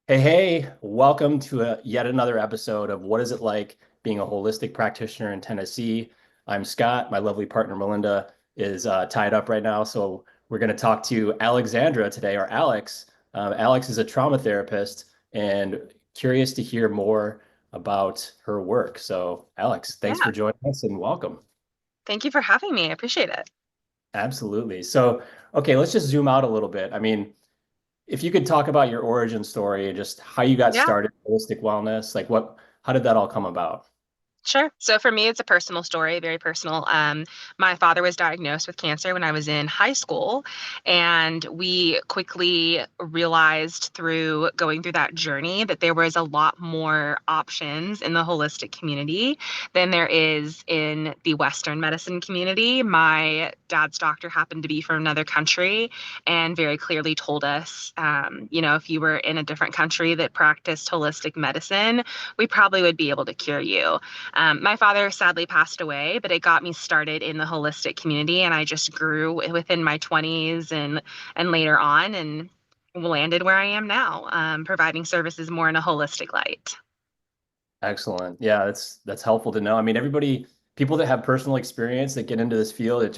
Hey, welcome to yet another episode of What Is It Like Being a Holistic Practitioner in Tennessee. I'm Scott. My lovely partner Melinda is tied up right now, so we're going to talk to Alexandra today, or Alex. Alex is a trauma therapist and curious to hear more about her work. So, Alex, thanks Yeah, for joining us and welcome. thank you for having me. I appreciate it. Absolutely. So, okay, let's just zoom out a little bit. I mean, if you could talk about your origin story and just how you got Yeah. started in holistic wellness, like how did that all come about? Sure. So for me, it's a personal story, very personal. My father was diagnosed with cancer when I was in high school, and we quickly realized through going through that journey that there was a lot more options in the holistic community than there is in the Western medicine community. My dad's doctor happened to be from another country and very clearly told us, if you were in a different country that practiced holistic medicine, we probably would be able to cure you. My father sadly passed away, but it got me started in the holistic community, and I just grew within my 20s and later on, and landed where I am now, providing services more in a holistic light. Excellent. Yeah, that's helpful to know. I mean, people that have personal experience that get into this field, it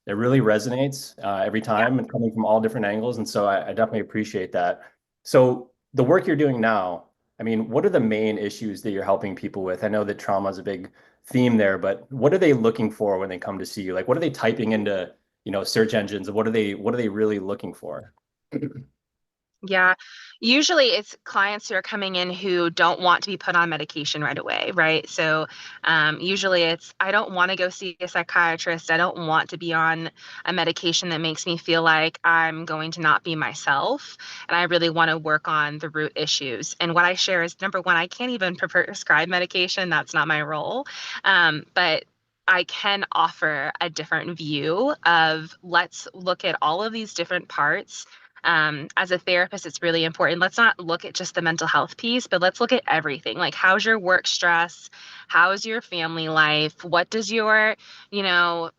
really resonates every Yeah. time and coming from all different angles. And so I definitely appreciate that. So the work you're doing now, I mean, what are the main issues that you're helping people with? I know that trauma is a big theme there, but what are they looking for when they come to see you? Like, what are they typing into, search engines? What are they really looking for? Yeah, usually it's clients who are coming in who don't want to be put on medication right away, right? So usually it's, I don't want to go see a psychiatrist. I don't want to be on a medication that makes me feel like I'm going to not be myself. And I really want to work on the root issues. And what I share is number one, I can't even prescribe medication. That's not my role. But I can offer a different view of let's look at all of these different parts. As a therapist, it's really important. Let's not look at just the mental health piece, but let's look at everything. Like, how's your work stress? How's your family life? What does your, you know,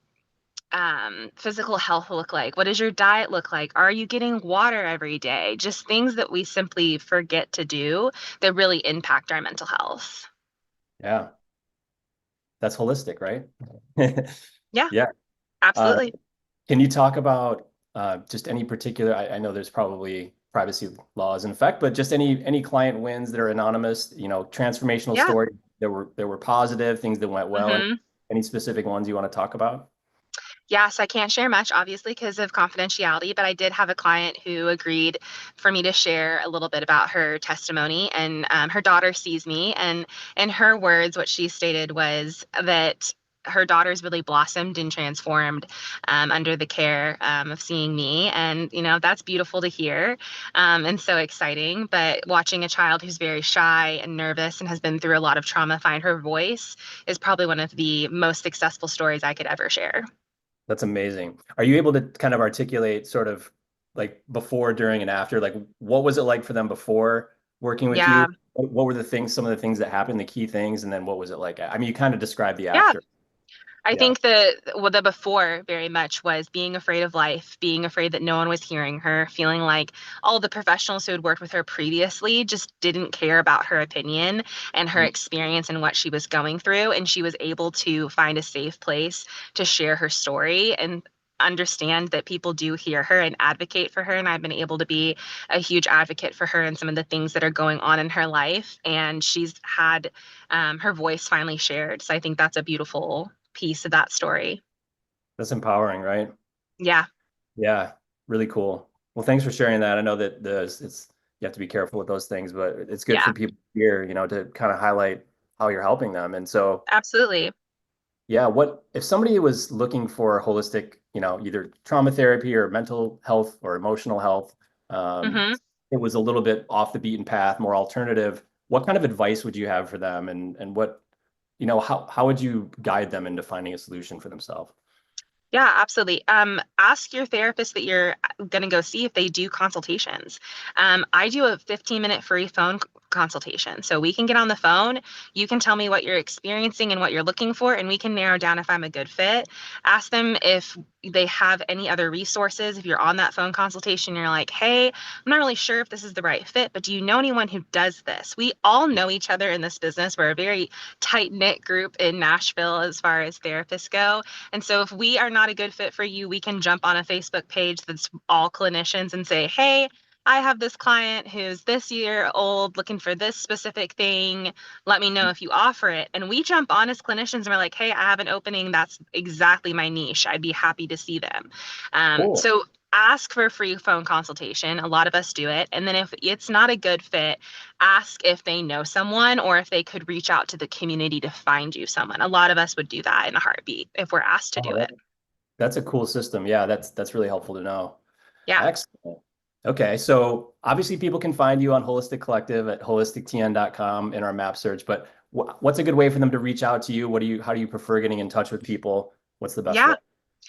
physical health look like? What does your diet look like? Are you getting water every day? Just things that we simply forget to do that really impact our mental health. Yeah, that's holistic, right? Yeah, Yeah. Uh, absolutely. Can you talk about just any particular, I know there's probably privacy laws in effect, but just any client wins that are anonymous, transformational Yeah. stories that were positive, things that went well, and hmm any specific ones you want to talk about? Yes, I can't share much, obviously, because of confidentiality, but I did have a client who agreed for me to share a little bit about her testimony. And her daughter sees me, and in her words, what she stated was that her daughter's really blossomed and transformed under the care of seeing me. And, that's beautiful to hear and so exciting. But watching a child who's very shy and nervous and has been through a lot of trauma find her voice is probably one of the most successful stories I could ever share. That's amazing. Are you able to kind of articulate sort of like before, during, and after? Like, what was it like for them before working with you? Yeah. What were some of the things that happened, the key things, and then what was it like? I mean, you kind of described the Yeah, after. I Yeah. think the before very much was being afraid of life, being afraid that no one was hearing her, feeling like all the professionals who had worked with her previously just didn't care about her opinion and her experience and what she was going through. And she was able to find a safe place to share her story and understand that people do hear her and advocate for her. And I've been able to be a huge advocate for her and some of the things that are going on in her life. And she's had her voice finally shared. So I think that's a beautiful piece of that story. That's empowering, right? Yeah, Yeah, really cool. Well, thanks for sharing that. I know that it's you have to be careful with those things, but it's good yeah, for people here, to kind of highlight how you're helping them. And so, absolutely. yeah, what if somebody was looking for holistic, either trauma therapy or mental health or emotional health, um, hmm it was a little bit off the beaten path, more alternative. What kind of advice would you have for them, and what, how would you guide them into finding a solution for themselves? Yeah, absolutely. Ask your therapist that you're going to go see if they do consultations. I do a 15-minute free phone consultation. So we can get on the phone. You can tell me what you're experiencing and what you're looking for, and we can narrow down if I'm a good fit. Ask them if they have any other resources. If you're on that phone consultation, you're like, hey, I'm not really sure if this is the right fit, but do you know anyone who does this? We all know each other in this business. We're a very tight knit group in Nashville as far as therapists go. And so if we are not a good fit for you, we can jump on a Facebook page that's all clinicians and say, hey, I have this client who's this year old looking for this specific thing. Let me know if you offer it. And we jump on as clinicians and we're like, hey, I have an opening. That's exactly my niche. I'd be happy to see them. Cool. So ask for a free phone consultation. A lot of us do it. And then if it's not a good fit, ask if they know someone or if they could reach out to the community to find you someone. A lot of us would do that in a heartbeat if we're asked to do Oh, it. that's a cool system. Yeah, that's really helpful to know. Yeah. Excellent. Okay, so obviously people can find you on Holistic Collective at holistictn.com in our map search, but what's a good way for them to reach out to you? How do you prefer getting in touch with people? What's the best way? Yeah.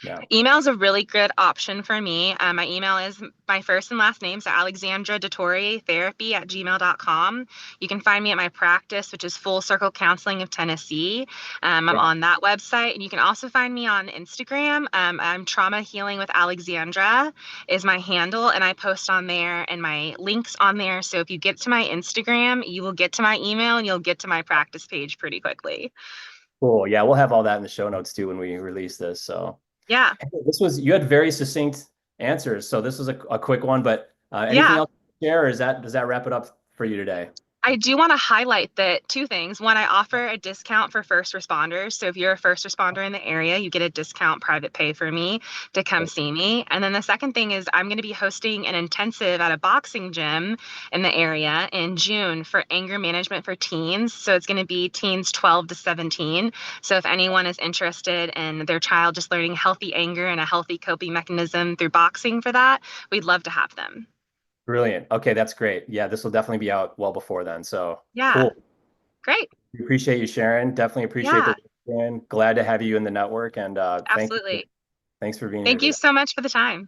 Yeah. Email is a really good option for me. My email is my first and last name, so Alexandra Dettore therapy at gmail.com. You can find me at my practice, which is Full Circle Counseling of Tennessee. I'm Yeah. on that website, and you can also find me on Instagram. I'm Trauma Healing with Alexandra is my handle, and I post on there and my links on there. So if you get to my Instagram, you will get to my email and you'll get to my practice page pretty quickly. Cool. Yeah, we'll have all that in the show notes too when we release this. So Yeah. hey, you had very succinct answers. So this was a quick one, but anything Yeah. else to share, or does that wrap it up for you today? I do want to highlight that two things. One, I offer a discount for first responders. So if you're a first responder in the area, you get a discount private pay for me to come see me. And then the second thing is I'm going to be hosting an intensive at a boxing gym in the area in June for anger management for teens. So it's going to be teens 12 to 17. So if anyone is interested in their child just learning healthy anger and a healthy coping mechanism through boxing for that, we'd love to have them. Brilliant. Okay, that's great. Yeah, this will definitely be out well before then. So Yeah, cool. great. We appreciate you sharing. Definitely appreciate Yeah, the and glad to have you in the network. And absolutely. thanks for being here Thank you today. so much for the time.